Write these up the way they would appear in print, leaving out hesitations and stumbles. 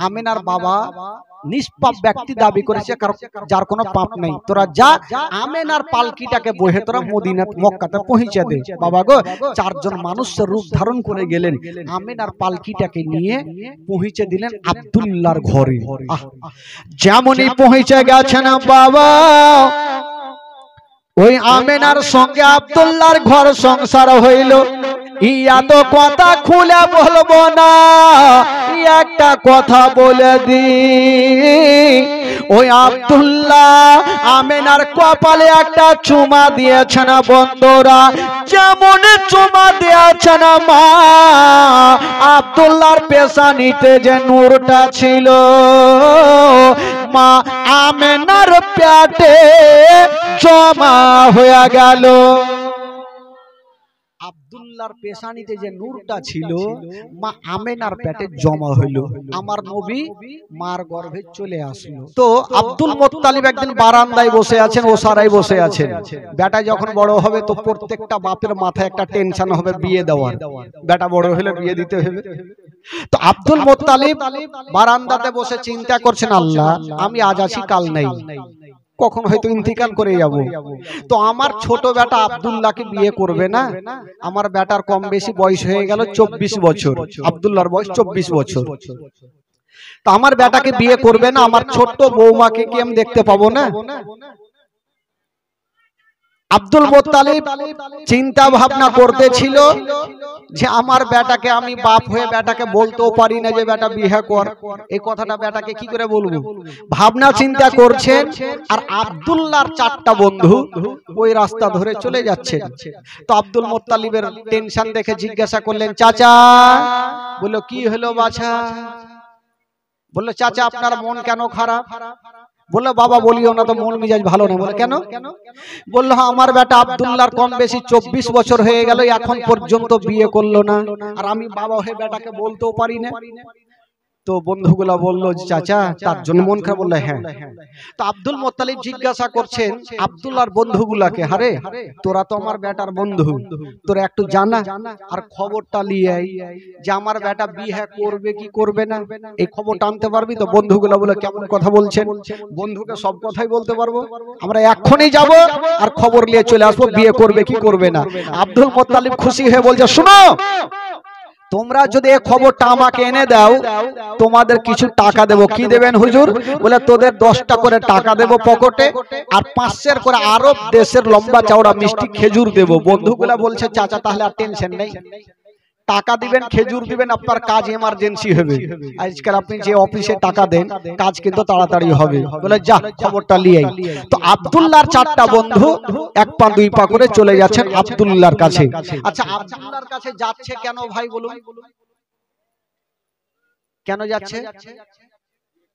আমেনার বাবা নিষ্পাপ ব্যক্তি দাবি করেছে, যার কোনো পাপ নেই। তোরা যা আমেনার পালকিটাকে বহে তোরা মদিনা মক্কাতে পৌঁছে দে। বাবা গো, চারজন মানুষ রূপ ধারণ করে গেলেন, আমেনার পালকিটাকে নিয়ে পৌঁছে দিলেন আব্দুল্লাহর ঘরে। যেমনই পৌঁছে গেছেন বাবা, ওই আমেনার সঙ্গে আব্দুল্লাহর ঘর সংসার হইল। ইয়া তো কথা খুলে বলবো না, একটা কথা বলে দি, ওই আব্দুল্লাহ আমেনার কপালে একটা চুমা দিয়েছেন বন্ধুরা। যেমন চুমা দিয়েছেন মা, আব্দুল্লাহর পেশানিতে যে নূরটা ছিল, মা আমেনার পেটে জমা হয়ে গেল। আব্দুল্লাহর পেশানিতে যে নূরটা ছিল মা আমেনার পেটে জমা হইল। আমার নবী মার গর্ভে চলে আসলো। তো আব্দুল মুত্তালিব একদিন বারান্দায় বসে আছেন, ওসারায় বসে আছেন। বেটা যখন বড় হবে তো প্রত্যেকটা বাপের মাথায় একটা টেনশন হবে বিয়ে দেওয়ার, বেটা বড় হলে বিয়ে দিতে হবে। তো আব্দুল মুত্তালিব বারান্দাতে বসে চিন্তা করছেন, আল্লাহ আমি আজ আছি কাল নাই, কখন হয়তো ইন্তিকাল করে যাব। তো আমার ছোট বেটা আব্দুল্লাহকে বিয়ে করবে না? আমার বেটার কম বেশি বয়স হয়ে গেল 24 বছর, আব্দুল্লাহর বয়স 24 বছর। তো আমার বেটাকে বিয়ে করবে না, আমার ছোট্ট বৌমাকে কি আমি দেখতে পাবো না? আব্দুল মুত্তালিব চিন্তা ভাবনা করতেছিল যে আমার বেটাকে আমি বাপ হয়ে বেটাকে বলতেও পারি না যে বেটা বিয়ে কর, এই কথাটা বেটাকে কি করে বলবো? ভাবনা চিন্তা করছেন। আর আব্দুল্লাহর 4টা বন্ধু ওই রাস্তা ধরে চলে যাচ্ছে। তো আব্দুল মুত্তালিবের টেনশন দেখে জিজ্ঞাসা করলেন, চাচা। বললো কি হলো বাছা? বললো চাচা আপনার মন কেন খারাপ? বললো বাবা বলিও না তো, মন মিজাজ ভালো না। বলে কেন? বললো আমার বেটা আব্দুল্লাহর কম বেশি 24 বছর হয়ে গেল, এখন পর্যন্ত বিয়ে করলো না, আর আমি বাবা হয়ে বেটাকে বলতেও পারি না। তো বন্ধুগুলা বললো চাচা তার জন্য মন খারাপ? বললো হ্যাঁ। তো আব্দুল মুত্তালিব জিজ্ঞাসা করছেন আব্দুল্লাহর বন্ধুগুলাকে, হারে তোরা তো আমার বেটার বন্ধু, তোরা একটু জানা আর খবরটা নিয়ে আই যে আমার বেটা বিয়ে করবে কি করবে না, এই খবরটা আনতে পারবি তো? বন্ধুগুলা বলে কেমন কথা বলছেন, বন্ধুকে সব কথাই বলতে পারবো, আমরা এখনই যাব আর খবর নিয়ে চলে আসবো বিয়ে করবে কি করবে না। আব্দুল মুত্তালিব খুশি হয়ে বলছে, শুনো তোমরা যদি এই খবরটা আমাকে এনে দাও তোমাদের কিছু টাকা দেব। কি দেবেন হুজুর? বলে তোদের 10টা করে টাকা দেব পকেটে, আর 500 করে আরব দেশের লম্বা চওড়া মিষ্টি খেজুর দেব। বন্ধুগুলা বলছে চাচা তাহলে আর টেনশন নেই, টাকা দিবেন খেজুর দিবেন, আপনার কাজ এমার্জেন্সি হবে। আজকাল আপনি যে অফিসে টাকা দেন কাজ কিন্তু তাড়াতাড়ি হবে। বলে যা খবরটা নিয়ে আই। তো আব্দুল্লাহর 4টা বন্ধু 1 পা 2 পা করে চলে যাচ্ছেন আব্দুল্লাহর কাছে। আচ্ছা আব্দুল্লাহর কাছে যাচ্ছে কেন ভাই বলুন? কেন যাচ্ছে?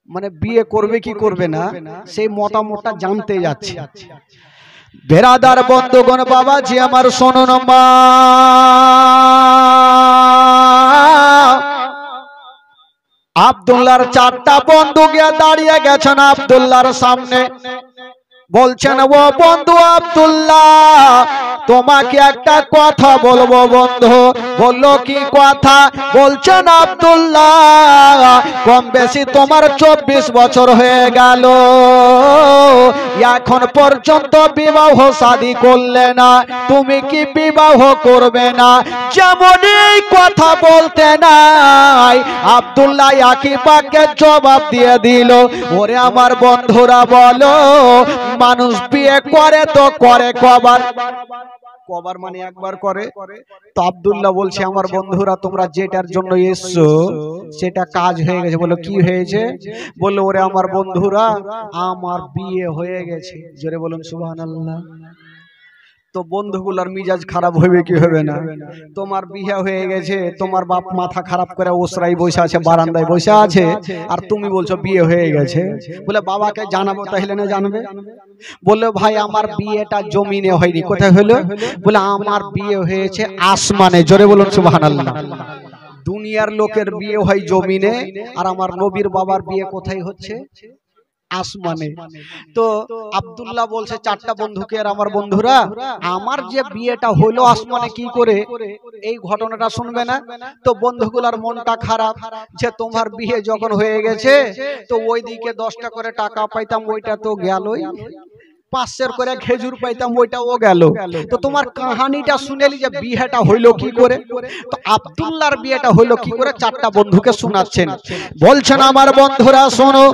মানে বিয়ে করবে কি করবে না সেই মতামতটা জানতে যাচ্ছে। বেরাদার বন্ধুগণ বাবাজি আমার শুনুন, মা আব্দুল্লাহর 4টা বন্ধু গিয়ে দাঁড়িয়ে গেছেন আব্দুল্লাহর সামনে। বলছেন ও বন্ধু আব্দুল্লাহ তোমাকে একটা কথা বলবো বন্ধু। বললো কি কথা? বলছেন আব্দুল্লাহ কম বেশি তোমার 24 বছর হয়ে গেল, এখন পর্যন্ত বিবাহ শাদী করলে না, তুমি কি বিবাহ করবে না? যেমন এই কথা বলতে নাই আব্দুল্লাহ একই বাক্যে জবাব দিয়ে দিল, ওরে আমার বন্ধুরা বলো মানুষ বিয়ে করে তো করে কবার? কবার মানে একবার করে। তো আব্দুল্লাহ বলছে আমার বন্ধুরা তোমরা যেটার জন্য এসছো সেটা কাজ হয়ে গেছে। বলো কি হয়েছে? বললো ওরে আমার বন্ধুরা আমার বিয়ে হয়ে গেছে। জোরে বলুন সুবহানাল্লাহ। তো বন্ধুগুলার মিজাজ খারাপ হবে কি হবে না? তোমার বিয়ে হয়ে গেছে, তোমার বাপ মাথা খারাপ করে ওসরাই বসে আছে, বারান্দায় বসে আছে, আর তুমি বলছো বিয়ে হয়ে গেছে। বলে বাবাকে জানাবো, তাহলে না জানবে? বললো ভাই আমার বিয়েটা জমিনে হয়নি। কোথায় হলো? বলে আমার বিয়ে হয়েছে আসমানে। জোরে বলুন সুবহানাল্লাহ। দুনিয়ার লোকের বিয়ে হয় জমিনে, আর আমার নবীর বাবার বিয়ে কোথায় হচ্ছে? আসমানে। তো আব্দুল্লাহ বলছে চারটা বন্ধুকে, আর আমার বন্ধুরা, আমার যে বিয়েটা হলো আসমানে কি করে, এই ঘটনাটা শুনবে না? তো বন্ধুগুলার মনটা খারাপ যে তোমার বিয়ে যখন হয়ে গেছে তো ওইদিকে 10টা করে টাকা পাইতাম, ওইটা তো গেলই, 500 করে খেজুর পাইতাম, ওইটাও গেল। তো তোমার কাহানিটা শুনেলি যে বিয়েটা হইলো কি করে, তো আব্দুল্লাহর বিয়েটা হইলো কি করে চারটা বন্ধুকে শোনাচ্ছেন। বলছেন আমার বন্ধুরা শোনো,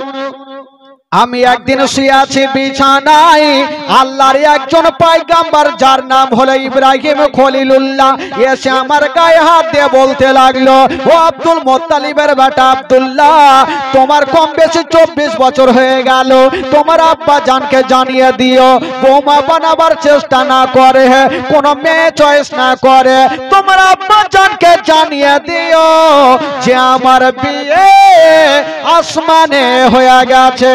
আমি একদিন শুয়ে আছি বিছানায়, আল্লাহর একজন পয়গম্বর যার নাম হলো ইব্রাহিম খলিলুল্লাহ এসে আমার গায়ে হাত দিয়ে বলতে লাগলো, ও আব্দুল মুত্তালিবের বেটা আব্দুল্লাহ, তোমার কম বেশি 24 বছর হয়ে গেল, তোমার আব্বা জানকে জানিয়ে দিও বৌমা বানাবার চেষ্টা না করে, কোনো মেয়ে চয়েস না করে, তোমার আব্বা জানকে জানিয়ে দিও যে আমার বিয়ে আসমানে হয়ে গেছে।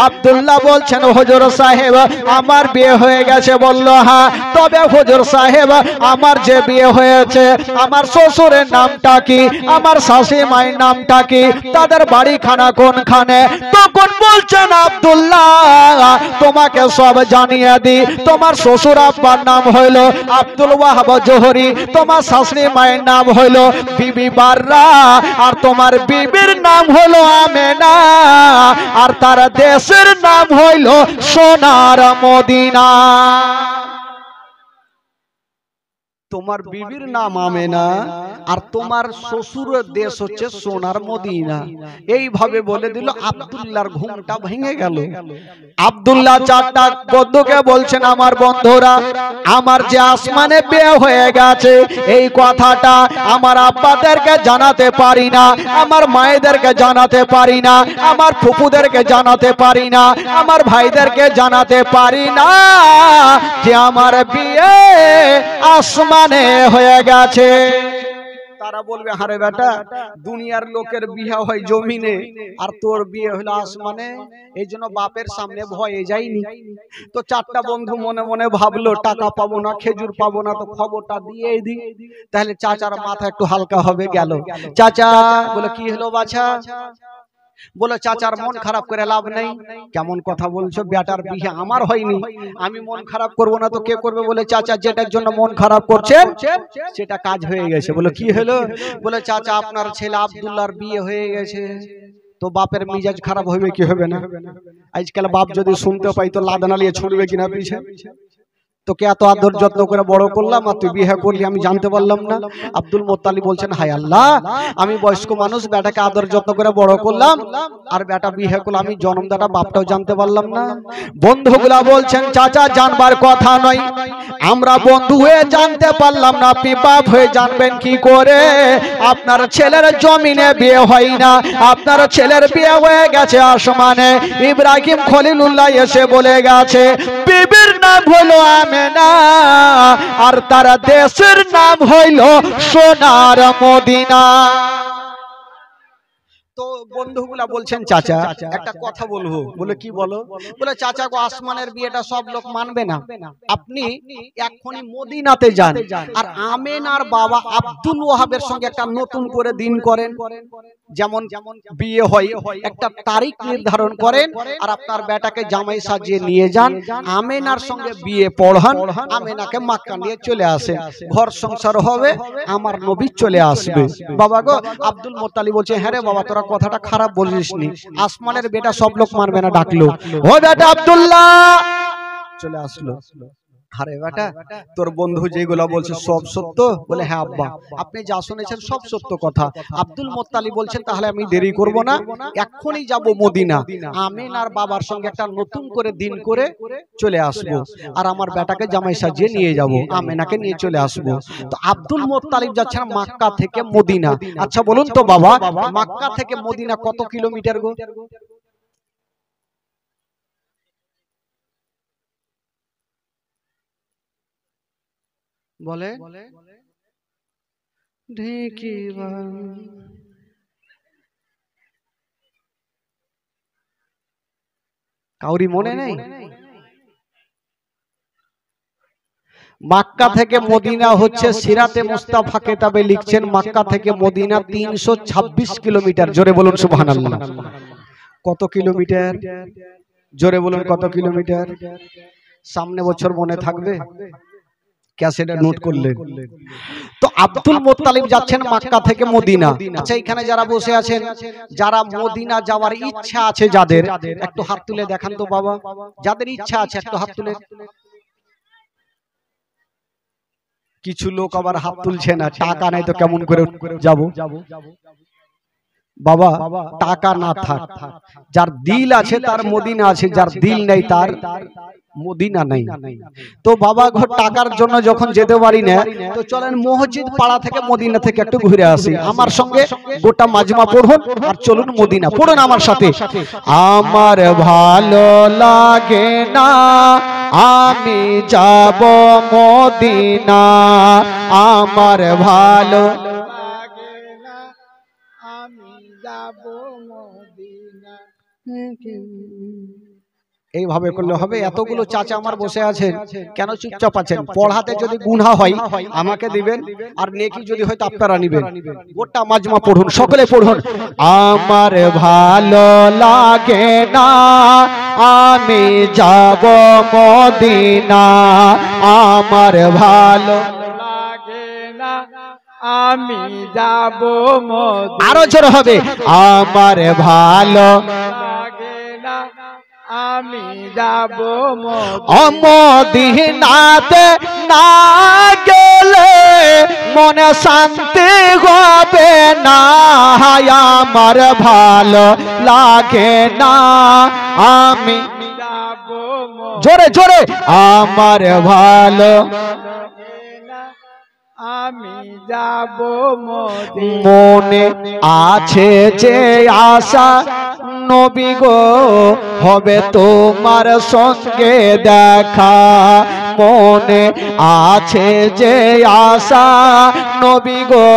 আব্দুল্লাহ বলছেন, হুজুর সাহেব আমার বিয়ে হয়ে গেছে। বলল হ্যাঁ, তবে হুজুর সাহেব আমার যে বিয়ে হয়েছে আমার শ্বশুরের নামটা কি, আমার শাশুড়ি মায়ের নামটা কি, তাদের বাড়িখানা কোনখানে? তখন বলছেন আব্দুল্লাহ তোমাকে সব জানিয়ে দি, তোমার শ্বশুর আব্বার নাম হইল আব্দুল ওয়াহাব জোহরি, তোমার শাশুড়ি মায়ের নাম হইল বিবি বাররা, আর তোমার বিবির নাম হলো আমেনা, আর তার দেশের নাম হইল সোনার মদিনা। তোমার বিবির নাম আমেনা আর তোমার শ্বশুরের দেশ হচ্ছে সোনার মদিনা। এইভাবে বলে দিল, আব্দুল্লাহর ঘুমটা ভেঙে গেল। আব্দুল্লাহ চারটা বন্ধুকে বলছেন, আমার বন্ধুরা, আমার যে আসমানে বিয়ে হয়ে গেছে এই কথাটা আমার আব্বাদেরকে জানাতে পারি না, আমার মায়েদেরকে জানাতে পারি না, আমার ফুফুদেরকে জানাতে পারি না, আমার ভাইদেরকে জানাতে পারি না যে আমার বিয়ে আসমান হয়ে গেছে। তারা বলবে, হারে বেটা, দুনিয়ার লোকের বিয়ে হয় জমিনে আর তোর বিয়ে হলো আসমানে, এই জন্য বাপের সামনে ভয়ে যায়নি। তো চারটা বন্ধু মনে মনে ভাবলো, টাকা পাবো না, খেজুর পাবো না, তো খবরটা দিয়ে দিই, তাহলে চাচার মাথা একটু হালকা হবে। গেল চাচা, বলে কি হলো বাছা? বলে চাচার মন খারাপ করে লাভ নেই। কেমন কথা বলছো, বেটার বিয়ে আমার হয়নি, আমি মন খারাপ করব না তো কে করবে? বলে চাচা যেটার জন্য মন খারাপ করছেন সেটা কাজ হয়ে গেছে। বলে কি হলো? বলে চাচা আপনার ছেলে আব্দুল্লাহর বিয়ে হয়ে গেছে। তো বাপের মিজাজ খারাপ হবে কি হবে না? আজকাল বাপ যদি শুনতে পাই তো লাদানা নিয়ে ছুটবে কিনা পিছে। তোকে এত আদর যত্ন করে বড় করলাম আর তুই বিয়ে করলি, আমি জানতে পারলাম না। আব্দুল মুত্তালিব বলছেন, হায় আল্লাহ, আমি বয়স্ক মানুষ, বেটাকে আদর যত্ন করে বড় করলাম আর বেটা বিয়ে করলো, আমি জন্মদাতা বাপটাও জানতে পারলাম না। বন্ধুগুলা বলছেন, চাচা জানবার কথা নয়, আমরা বন্ধু হয়ে জানতে পারলাম না, আপনি বাপ হয়ে জানবেন কি করে? আপনার ছেলের জমিনে বিয়ে হয় না, আপনার ছেলের বিয়ে হয়ে গেছে আসমানে। ইব্রাহিম খলিলুল্লাহ এসে বলে গেছে, বিবির নাম হলো আমেনা আর তার দেশের নাম হইল সোনার মদিনা। তো বন্ধুগুলা বলছেন, চাচা একটা কথা বলবো। বলে কি বলো? বলে চাচা গো, আসমানের বিয়েটা সব লোক মানবে না, আপনি এখনই মদিনাতে যান আর আমেনার বাবা আব্দুল ওয়াহাবের সঙ্গে একটা নতুন করে দিন করেন, যেমন বিয়ে হয় একটা তারিখ নির্ধারণ করেন, আর আপনার বেটাকে জামাই সাজিয়ে নিয়ে যান, আমেনার সঙ্গে বিয়ে পড়ান, আমেনাকে মক্কা নিয়ে চলে আসেন, ঘর সংসার হবে, আমার নবী চলে আসবে। বাবা গো, আব্দুল মুত্তালিব বলছে, হ্যাঁ রে বাবা, তোরা কথাটা খারাপ বলিসনি, আসমানের বেটা সব লোক মানবে না। ডাকলো, ও বেটা আব্দুল্লাহ, চলে আসলো। আরে বেটা, তোর বন্ধু যেগুলো বলছে সব সত্য? বলে হ্যাঁ আব্বা, আপনি যা শুনেছেন সব সত্য কথা। আব্দুল মুত্তালিব বলছেন, তাহলে আমি দেরি করব না, এখনই যাব মদিনা, আমিনার বাবার সঙ্গে একটা নতুন করে দিন করে চলে আসবো, আর আমার বেটাকে জামাই সাজিয়ে নিয়ে যাব, আমিনাকে নিয়ে চলে আসবো। তো আব্দুল মুত্তালিব যাচ্ছেন মক্কা থেকে মদিনা। আচ্ছা বলুন তো বাবা, মক্কা থেকে মদিনা কত কিলোমিটার গো? বলে ঢেকি কাউরি মনে নেই? মক্কা থেকে মদিনা হচ্ছে সিরাতে মুস্তাফা কিতাবে লিখছেন, মক্কা থেকে মদিনা 326 কিলোমিটার। জোরে বলুন সুবহানাল্লাহ। কত কিলোমিটার? জোরে বলুন কত কিলোমিটার? সামনে বছর মনে থাকবে, ক্যাসেটে নোট করলেন। তো আব্দুল মুত্তালিব যাচ্ছেন মক্কা থেকে মদিনা। আচ্ছা এখানে যারা বসে আছেন, যারা মদিনা যাওয়ার ইচ্ছা আছে যাদের, একটু হাত তুলে দেখান তো বাবা, যাদের ইচ্ছা আছে একটু হাত তুলে। কিছু লোক আবার হাত তুলছে না, টাকা নাই তো কেমন করে যাব। বাবা টাকা না থাক, যার দিল আছে তার মদিনা আছে, যার দিল নেই তার মদিনা নেই। তো বাবা ঘর টাকার জন্য যখন যেতে পারি না, তো চলেন মসজিদ পাড়া থেকে মদিনা থেকে একটু ঘুরে আসি। আমার সঙ্গে গোটা মাজমা পড়ুন আর চলুন মদিনা, পড়ুন আমার সাথে। আমার ভালো লাগে না আমি যাব মদিনা, আমার ভালো লাগে না আমি যাব মদিনা। এইভাবে করলে হবে? এতগুলো চাচা আমার বসে আছেন, কেন চুপচাপ আছেন? পড়াতে যদি গুনাহ হয় আমাকে দিবেন, আর নেকি যদি হয় তো আপনারা নিবেন। গোটা মাজমা পড়ুন, সকলে পড়ুন। আমার ভালো লাগে না আমি যাব মদিনা, আমার ভালো লাগে না আমি যাব মদিনা। আরো জোরে হবে। আমার ভালো লাগে না আমি যাব মদিনাতে, না গেলে মনে শান্তি হবে না, আমার ভালো লাগে না আমি যাব। জোরে জোরে। আমার ভালো আমি যাব মনে আছে যে আশা নবী গো হবে তোমার সঙ্গে দেখা, মনে আছে যে আশা নবী গো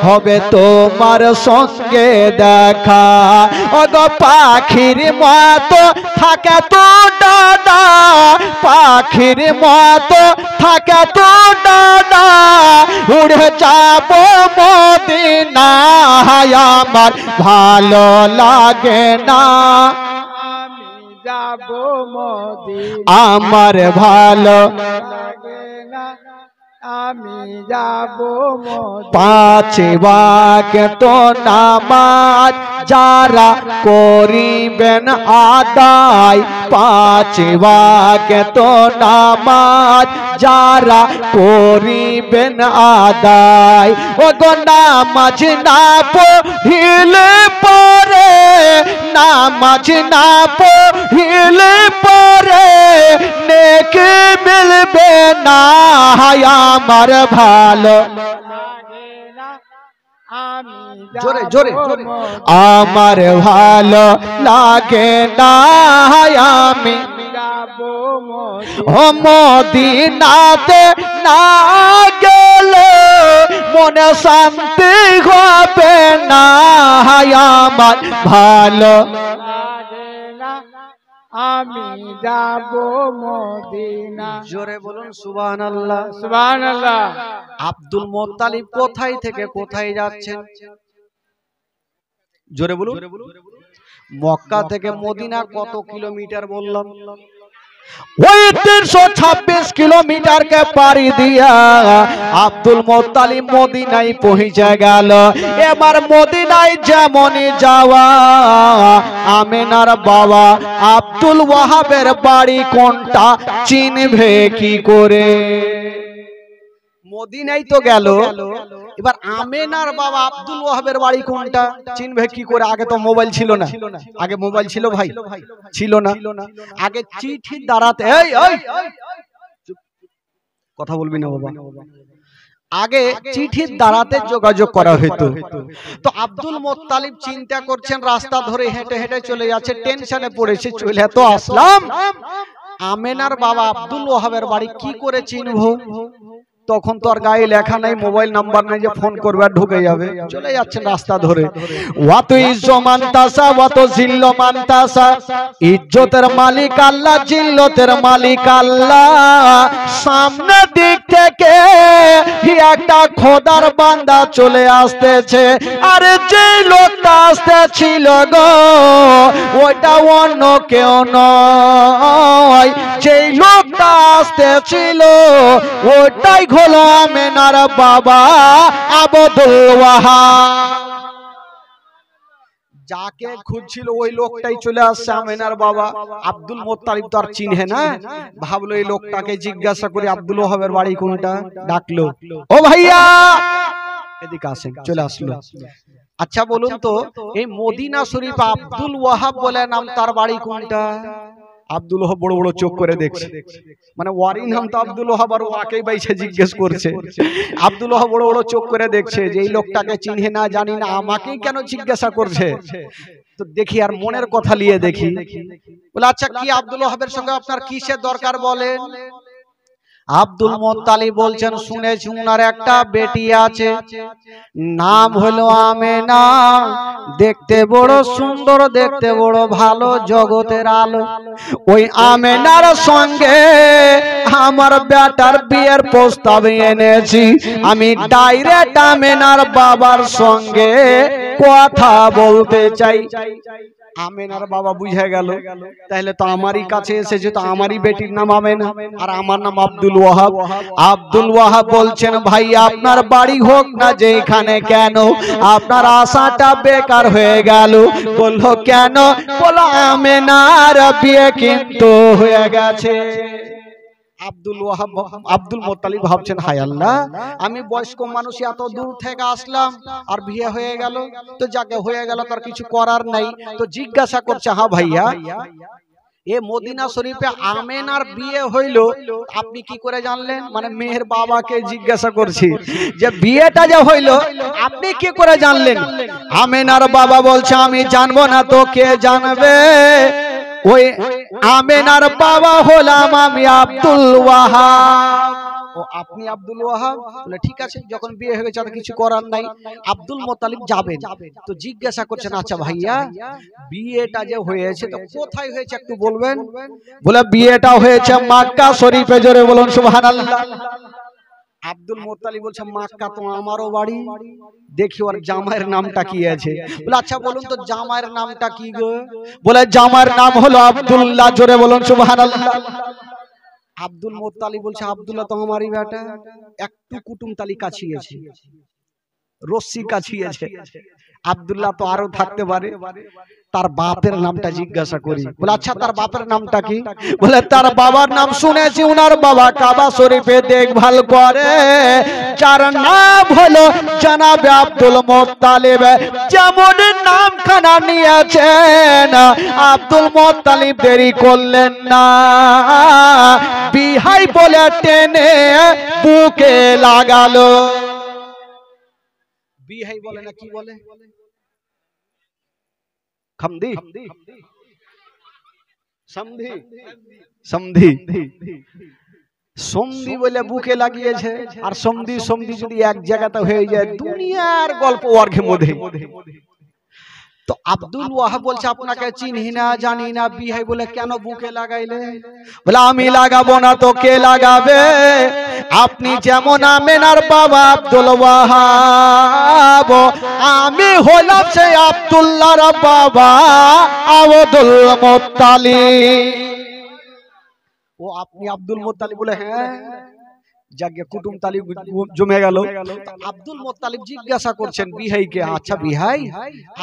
হবে তোমার সঙ্গে দেখা। ওগো পাখির মতো থাকে তো ডানা, পাখির মতো থাকে তো ডানা, উড়ে যাব মদিনা, আমার ভালো লাগে না আমি যাব মদিনা, আমার ভালো লাগে না আমি যাব মদিনা। পাঁচ ওয়াক্ত নামাজ যারা করিবেন আদায়, পাঁচ ওয়াক্ত নামাজ যারা করিবেন আদায়, ওগো নামাজ না পড়িলে পরে, নামাজ না পড়িলে পরে নেকি মিলবে না, আমার ভালো লাগে না আমি জোরে জোরে। আমার ভালো লাগে না আমি যাব মদিনাতে, না গেলে মনে শান্তি হবে না, আমার ভালো লাগে না আমি যাব মদিনা। জোরে বলুন সুবহানাল্লাহ সুবহানাল্লাহ। আব্দুল মুত্তালিব কোথায় থেকে কোথায় যাচ্ছেন? জোরে বলুন। মক্কা থেকে মদিনা কত কিলোমিটার বললাম? ওই 326 কিলোমিটার কে পাড়ি দিয়া আব্দুল মুত্তালিব মদিনায় পৌঁছে গেল। এবার মদিনায় যেমন যাওয়া, আমেনার বাবা আব্দুল ওয়াহাবের বাড়ি কোনটা চিনবে কি করে? মদিনায় তো গেল, এবার আমেনার বাবা আব্দুল ওয়াহাবের বাড়ি কোনটা চিনবে কি করে? আগে তো মোবাইল ছিল না, আগে মোবাইল ছিল ভাই? ছিল না। আগে চিঠির দ্বারাতে, কথা বলবি না বাবা, আগে চিঠির দ্বারাতে যোগাযোগ করা হতো। তো আব্দুল মুত্তালিব চিন্তা করছেন, রাস্তা ধরে হেঁটে হেঁটে চলে যাচ্ছে, টেনশনে পড়েছে, চলে তো আসলাম, আমেনার বাবা আব্দুল ওয়াহাবের বাড়ি কি করে চিনবো? তখন তো আর গায়ে লেখা নাই, মোবাইল নাম্বার নাই যে ফোন করবে আর ঢুকে যাবে, চলে যাচ্ছেন রাস্তা ধরে। ওয়াতো ইজ্জত মানতাসা ওয়াতো জিল্ল মানতাসা, ইজ্জতের মালিক আল্লাহ, জিল্লতের মালিক আল্লাহ। সামনে দিক থেকে একটা খোদার বান্দা চলে আসতেছে, আর যে লোকটা আসতেছিল গো ওইটা অন্য কেউ নয়, যেই লোকটা আসতেছিল ওটাই হলো আমেনার বাবা আব্দুল ওয়াহাব। যাকে খুঁজছিল ওই লোকটাই চলে আসছে, আমেনার বাবা। আব্দুল মোত্তালিব তো আর চিনহে না, ভাবলো এই লোকটাকে জিজ্ঞাসা করে আব্দুল ওয়াহাবের বাড়ি কোনটা, ডাকলো, ও ভাইয়া এদিকে আসেন, চলে আসলো। আচ্ছা বলুন তো, এই মদিনা শরীফ আব্দুল ওয়াহাব বলে নাম, তার বাড়ি কোনটা? আব্দুল ওয়াহাব বড় বড় চোখ করে দেখছে, মানে ওয়ারি নাম তো আব্দুল ওয়াহাব, আর ওয়াকেই বাইছে জিজ্ঞেস করছে। আব্দুল ওয়াহাব বড় বড় চোখ করে দেখছে যে এই লোকটাকে চিনহে না, জানি না, আমাকেই কেন জিজ্ঞাসা করছে। তো দেখি আর মনের কথা নিয়ে দেখি, বলে আচ্ছা কি আব্দুল ওয়াহাবের সঙ্গে আপনার কিসের দরকার বলেন? আব্দুল মোত্তালিব বলছেন, শুনেছি উনার একটা বেটি আছে, নাম হলো আমেনা, দেখতে বড় সুন্দর, দেখতে বড় ভালো, জগতের আলো। ওই আমেনার সঙ্গে আমার বেটার বিয়ের প্রস্তাব এনেছি, আমি ডাইরেক্ট আমেনার বাবার সঙ্গে কথা বলতে চাই। আমেনার বাবা বুঝে গেল, তাহলে তো আমারই কাছে এসেছে, তো আমারই বেটির নাম আমেনা আর আমার নাম আব্দুল ওয়াহাব। আব্দুল ওয়াহাব বলছেন, ভাই আপনার বাড়ি হোক না যেখানে, কেন আপনার আশাটা বেকার হয়ে গেল? বললো কেন? বলো আমেনার বিয়ে কিন্তু হয়ে গেছে। আব্দুল ওয়াহাব, আব্দুল মোত্তালিব ভাবছেন, হায় আল্লাহ, আমি বয়স্ক মানুষ এত দূর থেকে আসলাম আর বিয়ে হয়ে গেল, তো যাকে হয়ে গেল তার কিছু করার নাই। তো জিজ্ঞাসা করছে, হ্যাঁ ভাইয়া, এ মদিনা শরীফে আমেনার বিয়ে হইল, আপনি কি করে জানলেন? মানে মেয়ের বাবাকে জিজ্ঞাসা করছি যে বিয়েটা যে হইল আপনি কি করে জানলেন? আমেনার বাবা বলছে, আমি জানবো না তো কে জানবে? ওই আমেনার বাবা হলাম আমি আব্দুল ওয়াহাব। ও আপনি আব্দুল ওয়াহাব? বলে ঠিক আছে, যখন বিয়ে হয়ে গেছে আর কিছু করার নাই। আব্দুল মোত্তালিব যাবেন, তো জিজ্ঞাসা করছেন, আচ্ছা ভাইয়া বিয়েটা যে হয়েছে তো কোথায় হয়েছে একটু বলবেন? বলে বিয়েটা হয়েছে মক্কা শরীফে। জোরে বলুন সুবহানাল্লাহ। আব্দুল মোত্তালিব বলছে, মক্কা তো আমারও বাড়ি, দেখি ওর জামাইয়ের নামটা কি আছে। বলে আচ্ছা বলুন তো জামাইয়ের নামটা কি গো? বলে জামাইয়ের নাম হলো আব্দুল্লাহ। জোরে বলুন সুবহানাল্লাহ। আব্দুল মোত্তালিব বলছে, আব্দুল্লাহ তো আমারই বেটা, একটু কুটুম তালি কাছিয়েছে, রশ্মি কাছিয়েছে, আব্দুল্লাহ তো আরো থাকতে পারে, তার বাপের নামটা জিজ্ঞাসা করি। বলে আচ্ছা তার বাপের নামটা কি? বলে তার বাবার নাম শুনেছি, উনার বাবা কাবা শরীফে দেখভাল করে, যার নাম হলো জনাবে আব্দুল মোত্তালিব। যেমন নামখানা নিয়েছেন, আব্দুল মোত্তালিব দেরি করলেন না, বিহাই বলে টেনে বুকে লাগালো। বিহাই বলে না কি বলে? সমধি, সমধি, সমধি, সমধি বলে বুকে লাগিয়েছে। আর সমধি সমধি যদি এক জায়গাতে হয়ে যায়, দুনিয়ার গল্প ওয়ার্ঘে মধ্যে। তো আব্দুল ওয়াহাব বলছে, আপনাকে চিনি না, জানি না, বিহাই বলে কেন বুকে লাগাইলে? বলে আমি লাগাবো না তো কে লাগাবে? আপনি যেমন আমেনার বাবা আব্দুল ওয়াহাব, আমি হলাম সেই আব্দুল্লাহর বাবা আব্দুল মোত্তালিব। ও আপনি আব্দুল মোত্তালিব? বলে হ্যাঁ। যাকে কুটুম তালি জমে গেল। আব্দুল মোত্তালিব জিজ্ঞাসা করছেন বিহাইকে, আচ্ছা বিহাই,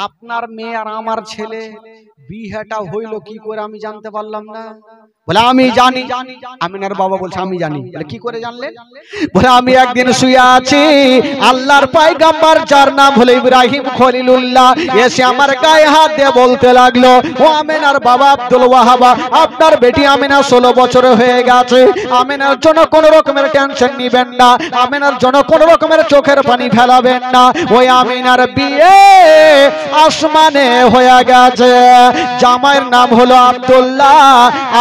আপনার মেয়ে আর আমার ছেলে বিয়েটা হইল কি করে আমি জানতে পারলাম না? বলে আমি জানি। আমিনার বাবা বলছে আমি জানি। বলে কি করে জানলেন? বলে আমি একদিন শুয়ে আছি, আল্লাহর পয়গম্বর যার নাম হলো ইব্রাহিম খলিলুল্লাহ এসে আমার গায়ে হাত দিয়ে বলতে লাগলো, ও আমিনার বাবা আব্দুল ওয়াহাব, আপনার বেটি আমিনা 16 বছরের হয়ে গেছে, আমিনার জন্য কোন রকমের টেনশন নিবেন না, আমিনার জন্য কোন রকমের চোখের পানি ফেলাবেন না, ওই আমিনার বিয়ে আসমানে হয়ে গেছে, জামাইয়ের নাম হলো আব্দুল্লাহ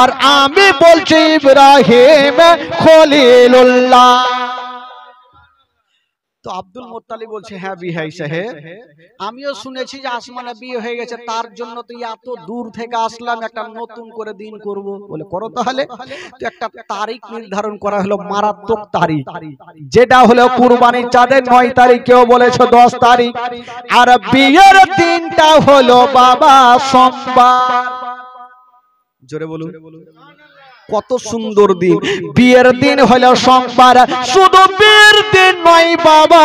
আর আমি বলছি ইব্রাহিম খলিলুল্লাহ। তো আব্দুল মুত্তালিব বলছে হ্যাঁ বিয়ে হয়েছে। আমিও শুনেছি যে আসমানে বিয়ে হয়ে গেছে, তার জন্য তো এত দূর থেকে আসলাম, একটা নতুন করে দিন করব। বলে করো তাহলে। তো একটা তারিখ নির্ধারণ করা হলো, মারাত্মক তারিখ, যেটা হলো কুরবানির চাঁদের 9 তারিখ, কেউ বলেছে 10 তারিখ। আর বিয়ের দিনটা হলো বাবা সোমবার। জোরে বলুন, কত সুন্দর দিন। বিয়ের দিন হলো সোমবার। শুধু বিয়ের দিন নয় বাবা,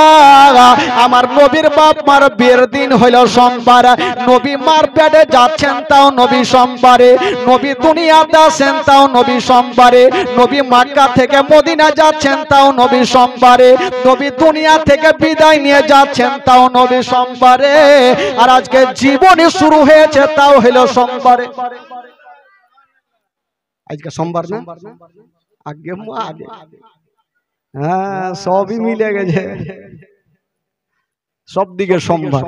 আমার নবীর বাপ মার বিয়ের দিন হলো সোমবার। নবী মার পেটে যাচ্ছেন তাও নবী সোমবারে, নবী দুনিয়াতে আসেন তাও নবী সোমবারে, নবী মক্কা থেকে মদিনা যাচ্ছেন তাও নবী সোমবারে, নবী দুনিয়া থেকে বিদায় নিয়ে যাচ্ছেন তাও নবী সোমবারে। আর আজকে জীবনে শুরু হয়েছে তাও হলো সোমবারে। আজকে সোমবার না, আগে আগে হ্যাঁ সবই মিলে গেছে, সব দিকে সোমবার।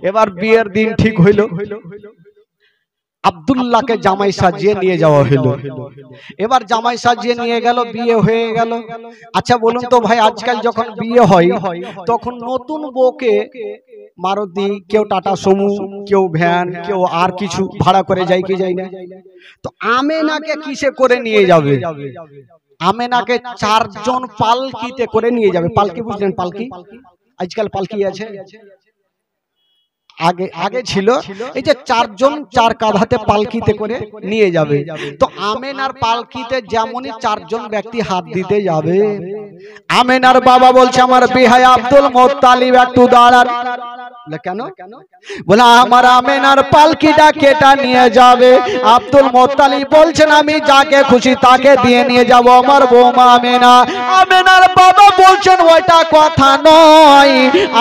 এবার বিয়ের দিন ঠিক হইল, আব্দুল্লাহকে জামাই সাজিয়ে নিয়ে যাওয়া হলো। এবার জামাই সাজিয়ে নিয়ে গেল, বিয়ে হয়ে গেল। আচ্ছা বলুন তো ভাই, আজকাল যখন বিয়ে হয় তখন নতুন বউকে মারুতি, কেউ টাটা সুমো, কেউ ভ্যান, কেউ আর কিছু ভাড়া করে যায় কি যায় না? তো আমেনাকে কিসে করে নিয়ে যাবে? আমেনাকে 4 জন পালকিতে করে নিয়ে যাবে। পালকি বুঝলেন? পালকি, আজকাল পালকি আছে, আগে আগে ছিল এই যে 4 জন 4 কাঁধাতে পালকিতে করে নিয়ে যাবে। তো আমেনার পালকিতে যেমনই 4 জন ব্যক্তি হাত দিতে যাবে, আমেনার বাবা বলছে আমার বিহাই আব্দুল মুত্তালিব একটু দাঁড়ান। কেন? বলে আমার আমেনার পালকিটা কেটা নিয়ে যাবে। আব্দুল মুত্তালিব বলছেন আমি যাকে খুশি তাকে দিয়ে নিয়ে যাব আমার বৌমা আমেনা। আমেনার বাবা বলছেন ওইটা কথা নয়,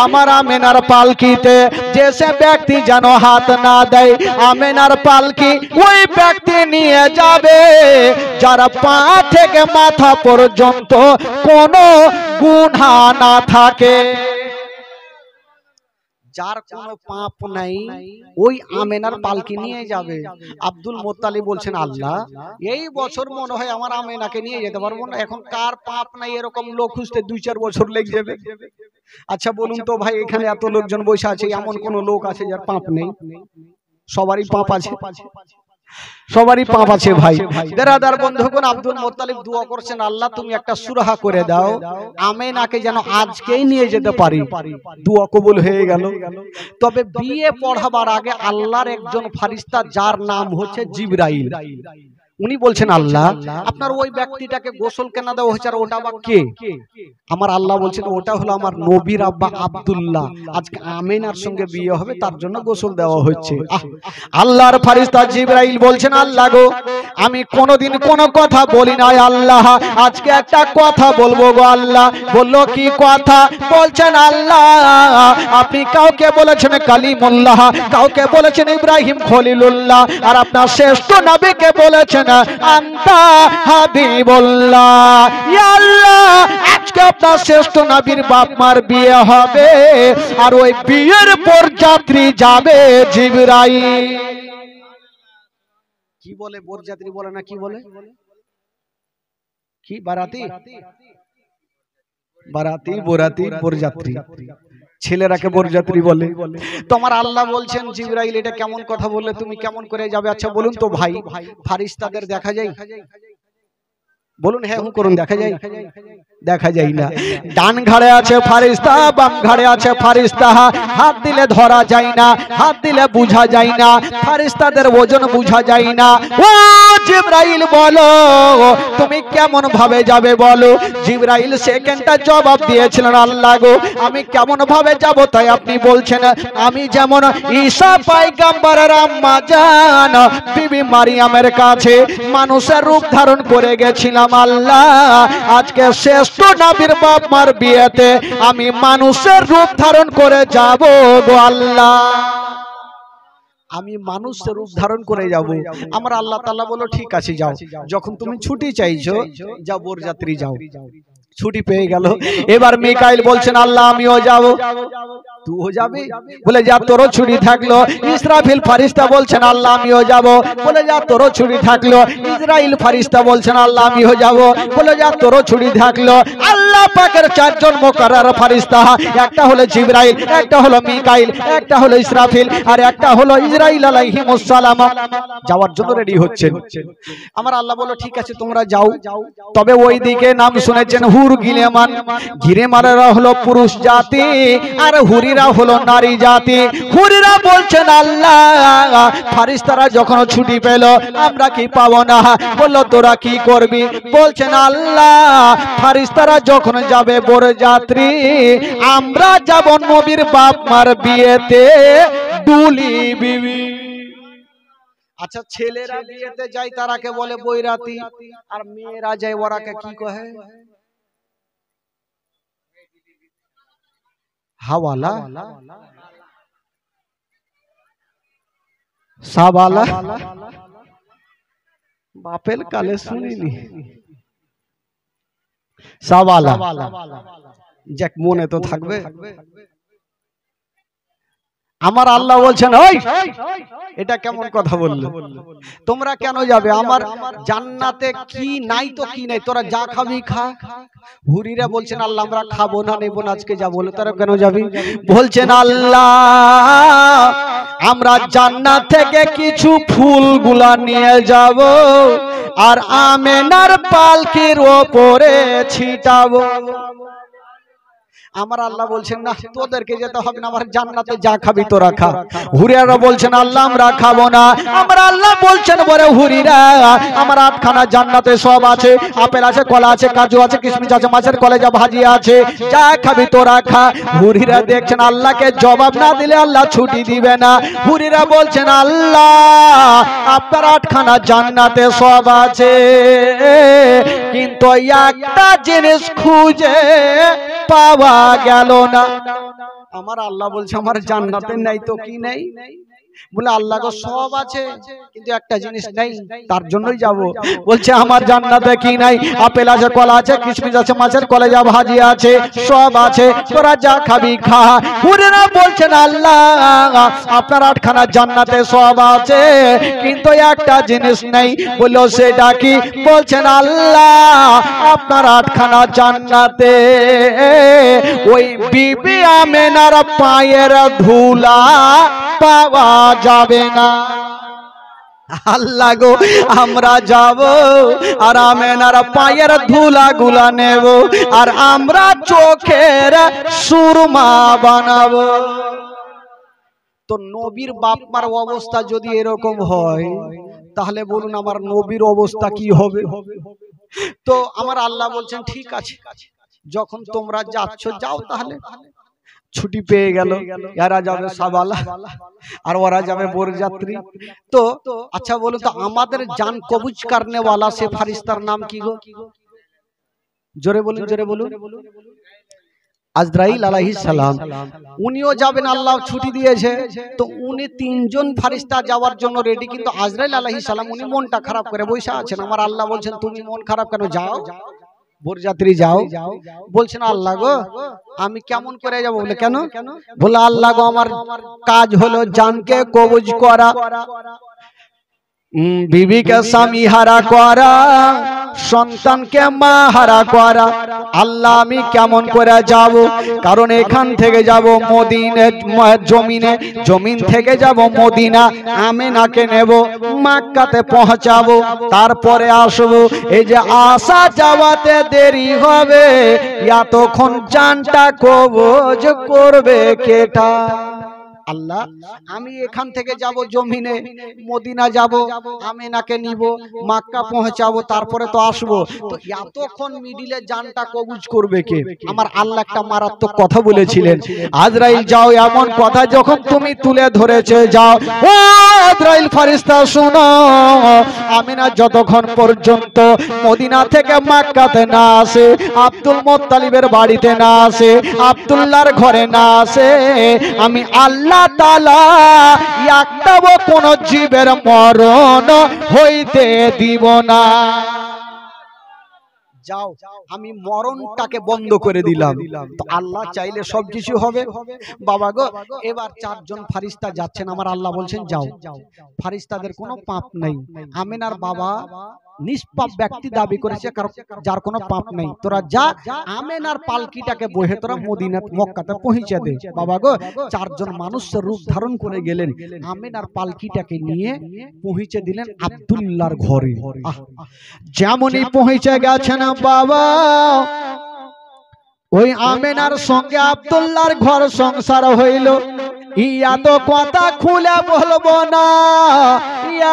আমার আমেনার পালকিতে যে ব্যক্তি যেন হাত না দেয়, আমেনার পালকি ওই ব্যক্তি নিয়ে যাবে যারা পা থেকে মাথা পর্যন্ত কোনো গুনাহ না থাকে, যার কোনো পাপ নাই, ওই আমেনার পালকি নিয়ে যাবে। আব্দুল মুত্তালিব বলছেন আল্লাহ এই বছর মনে হয় আমার আমেনাকে নিয়ে যেতে পারবো না, এখন কার পাপ নাই এরকম লোক খুঁজতে 2-4 বছর লেগে যাবে। আচ্ছা বলুন তো ভাই, এখানে এত লোকজন বসে আছে, এমন কোন লোক আছে যার পাপ নেই? সবারই পাপ আছে, সবারই পাপ আছে ভাই। বেরাদার বন্ধুগণ, আব্দুল মুত্তালিব দোয়া করছেন আল্লাহ তুমি একটা সুরাহা করে দাও, আমেনাকে যেন আজকেই নিয়ে যেতে পারি। দোয়া কবুল হয়ে গেল। তবে বিয়ে পড়াবার আগে আল্লাহর একজন ফেরেশতা যার নাম হচ্ছে জিবরাইল, উনি বলছেন আল্লাহ আপনার ওই ব্যক্তিটাকে গোসল কেন দেওয়া হয়েছে, আর ওটা বা কে? আমার আল্লাহ বলছেন ওটা হলো আমার নবীর আব্বা আব্দুল্লাহ, আজকে আমেনার সঙ্গে বিয়ে হবে তার জন্য গোসল দেওয়া হচ্ছে। আল্লাহর ফেরেশতা জিবরাইল বলছেন আল্লাহ গো আমি কোনোদিন কোনো কথা বলি নাই আল্লাহ, আজকে একটা কথা বলবো গো আল্লাহ। বললো কি কথা? বলছেন আল্লাহ আপনি কাউকে বলেছেন কালিমুল্লাহ, কাউকে বলেছেন ইব্রাহিম খলিলুল্লাহ, আর আপনার শ্রেষ্ঠ নবীকে বলেছেন আনতা হাবিবুল্লাহ। ইয়া আল্লাহ আজকে আপনার শ্রেষ্ঠ নবীর বাপ মার বিয়ে হবে, আর ওই বিয়ের বরযাত্রী যাবে জিবরাইল। কি বলে বরযাত্রী বলে না কি বলে? কি বারাতি? বারাতি বরাতি বরযাত্রী, ছেলেরাকে বরযাত্রী বলে। তো আমার আল্লাহ বলছেন জিবরাইল এটা কেমন কথা বললে, তুমি কেমন করে যাবে? আচ্ছা বলুন তো ভাই, ফেরেশতাদের দেখা যায়? বলুন হ্যাঁ হুঁ করুন, দেখা যায়? দেখা যায় না। ডান ঘাড়ে আছে ফেরেশতা, বাম ঘাড়ে আছে ফেরেশতা, হাত দিলে ধরা যায় না, হাত দিলে বুঝা যায় না, ফেরেশতাদের ওজন বুঝা যায় না। ও জিবরাইল বলো তুমি কেমন ভাবে যাবে বলো? জিবরাইল সেকেন্ডটা জবাব দিয়েছিলেন আল্লাহ গো আমি কেমন ভাবে যাব তাই আপনি বলছেন আমি যেমন ঈসা পয়গম্বরের আম্মা জান বিবি মারিয়ামের কাছে মানুষের রূপ ধারণ করে গেছিলাম আল্লাহ, আজকে শ্রেষ্ঠ নবীর বাপ মার বিয়েতে আমি মানুষের রূপ ধারণ করে যাব গো আল্লাহ, আমি মানুষের রূপ ধারণ করে যাব। আমার আল্লাহ তাআলা বলো ঠিক আছে যাও, যখন তুমি ছুটি চাইছো যাও বরযাত্রী যাও। ছুটি পেয়ে গেল। এবার মিকাইল বলছেন আল্লাহ আমিও যাব। তুইও যাবি? বলে যা, তোরও ছুটি থাকলো। ইসরাফিল ফারিস্তা বলছেন আল্লাহ আমিও যাব। বলে যা, তোরও ছুটি থাকলো। ইসরাইল ফারিস্তা বলছেন আল্লাহ আমিও যাব। বলে যা, তোরও ছুটি থাকলো। আল্লাহ পাকের চারজন মুকাররার ফারিস্তা, একটা হলো জিবরাইল, একটা হলো মিকাইল, একটা হলো ইসরাফিল, আর একটা হলো ইসরাইল আলাইহিমুস সালাম, যাওয়ার জন্য রেডি হচ্ছেন। আমার আল্লাহ বলল ঠিক আছে তোমরা যাও। তবে ওই দিকে নাম শুনেছেন হুর গিলেমান। গিলেমানেরা হলো পুরুষ জাতি আর হুরিরা হলো নারী জাতি। হুরিরা বলছেন আল্লাহ ফারিস্তারা যখন ছুটি পেল আমরা কি পাবো না? বলল তোরা কি করবি? বলছেন আল্লাহ ফারিস্তারা যখন যাবে বরযাত্রী, আমরা যাব নবীর বাপ মার বিয়েতে দুলি বিবি। আচ্ছা, ছেলেরা বিয়েতে যায় তারাকে বলে বৈরাতি, আর মেয়েরা যায় ওরাকে কি কহে? হাওয়ালা, সাবালা। বাপের কালে শুনিনি সাবালা, যাক মনে তো থাকবে। আমার আল্লাহ বলছেন ওই এটা কেমন কথা বললো? তোমরা কেন যাবে? আমার জান্নাতে কি নাই তো কি নাই, তোরা যা খাবি খা। হুরিরা বলছেন আল্লাহ আমরা খাবো না, নেবো না, আজকে যাবো। তারা কেন যাবি? বলছেন আল্লাহ আমরা জান্নাত থেকে কিছু ফুলগুলা নিয়ে যাব আর আমেনার পালকির ওপরে ছিটাবো। আমার আল্লাহ বলছেন না তোদেরকে যেতে হবে না, আমার জান্নাতে যা খাবি তোরা খা। হুরিরা বলছেন আল্লাহ আমরা খাবো না। আমার আল্লাহ বলছেন বলে হুরিরা আমার 8খানা জান্নাতে সব আছে, আপেল আছে, কলা আছে, কাজু আছে, কিশমিশ আছে, মাছের কলেজা ভাজি আছে, যা খাবি তোরা খা। হুরিরা দেখছেন আল্লাহকে জবাব না দিলে আল্লাহ ছুটি দিবে না। হুরিরা বলছেন আল্লাহ আপনার 8খানা জান্নাতে সব আছে, কিন্তু একটা জিনিস খুঁজে পাওয়া গেল না। আমার আল্লাহ বলছে আমার জান্নাতে নাই তো কি নাই? বলে আল্লাহ গো সব আছে কিন্তু একটা জিনিস নাই, তার জন্যই যাব। বলছে আমার জান্নাতে কি নাই? আপেল আছে, কলা আছে, কিশমিশ আছে, মাছের কলেজা ভাজি আছে, সব আছে, তোরা যা খাবি খা। হুরেরা বলছেন আল্লাহ আপনার 8খানা জান্নাতে সব আছে কিন্তু একটা জিনিস নাই। বললো সেটা কি? বলছেন আল্লাহ আপনার 8খানা জান্নাতে ওই বিবি আমেনার পায়ের ধুলা পাওয়া যাবে না। আল্লাহ গো আমরা যাব আর আমেনার পায়ের ধুলা গুলা নেব আর আমরা চোখের সুরমা বানাবো। তো নবীর বাপ মার অবস্থা যদি এরকম হয় তাহলে বলুন আমার নবীর অবস্থা কি হবে? তো আমার আল্লাহ বলছেন ঠিক আছে যখন তোমরা যাচ্ছ যাও, তাহলে ছুটি পেয়ে গেল। এরা যাবে সাবালা আর ওরা যাবে বরযাত্রী। তো আচ্ছা বলো তো আমাদের জান কবুজ করনে ওয়ালা সে ফারিস্তার নাম কি গো? জোরে বলুন, জোরে বলুন। আজরাইল আলাইহিস সালাম। উনিও যাবেন, আল্লাহ ছুটি দিয়েছে। তো উনি 3জন ফারিস্তা যাওয়ার জন্য রেডি, কিন্তু আজরাইল আলাইহিস সালাম উনি মনটা খারাপ করে বসে আছেন। আমার আল্লাহ বলছেন তুমি মন খারাপ কেন? যাও বরযাত্রী যাও। বলছেন আল্লাহ গো আমি কেমন করে যাব? বলে কেন? বলে আল্লাহ গো আমার কাজ হলো জানকে কবজ করা, বিবিকে স্বামী হারা করা, সন্তানকে মা হারা করা। আল্লাহ আমি কেমন করে যাব? কারণ এখান থেকে যাব মদিনে জমিনে, জমিন থেকে যাব মদিনা, আমেনাকে নেব, মক্কাতে পৌঁছাবো, তারপরে আসবো। এই যে আসা যাওয়াতে দেরি হবে, এতক্ষণ জানটা কবজ করবে কেটা? আল্লাহ আমি এখান থেকে যাব জমিনে, মদিনা যাব, আমেনাকে নিব, মক্কা পৌঁছাবো, তারপরে তো আসবো। তো এতক্ষণ মিডিলে জানটা কবুজ করবে কে? আমার আল্লাহ একটা মারাত্মক কথা বলেছিলেন, আজরাইল যাও, এমন কথা যখন তুমি তুলে ধরেছে যাও। ও আজরাইল ফারিস্তা শোনো, আমেনা যতক্ষণ পর্যন্ত মদিনা থেকে মক্কাতে না আসে, আব্দুল মুত্তালিবের বাড়িতে না আসে, আব্দুল্লাহর ঘরে না আসে, আমি আল্লাহ তাআলা একটাও কোন জীবের মরণ হইতে দিব না। যাও আমি মরণটাকে বন্ধ করে দিলাম। তো আল্লাহ চাইলে সব কিছু হবে বাবা গো। এবার চারজন ফারিস্তা যাচ্ছেন, আমার আল্লাহ বলছেন যাও। ফারিস্তাদের কোনো পাপ নেই। আমেনার বাবা নিষ্পাপ ব্যক্তি দাবি করেছে, যার কোনো পাপ নেই। তোরা যা, আমেনার পালকিটাকে বহে তোরা মদিনা মক্কাতে পৌঁছে দে। বাবা গো, চারজন মানুষ রূপ ধারণ করে গেলেন, আমেনার পালকিটাকে নিয়ে পৌঁছে দিলেন আব্দুল্লাহর ঘরে। যেমনই পৌঁছে গেছেন বাবা, ওই আমেনার সঙ্গে আব্দুল্লাহর ঘর সংসার হইল। ইয়া তো কথা খুলে বলবো না,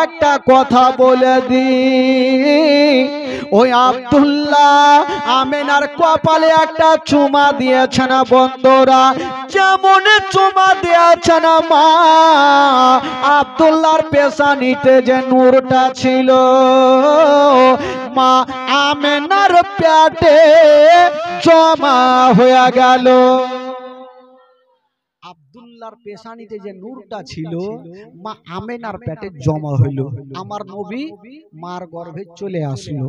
একটা কথা বলে দি। ওই আব্দুল্লাহ আমেনার কপালে একটা চুমা দিয়েছেন বন্ধুরা। যেমন চুমা দিয়েছেন মা, আব্দুল্লাহর পেশানিতে যে নূরটা ছিল মা আমেনার পেটে জমা হয়ে গেল। আব্দুল্লাহর পেশানিতে যে নূরটা ছিল মা আমেনার পেটে জমা হইল। আমার নবী মার গর্ভে চলে আসলো।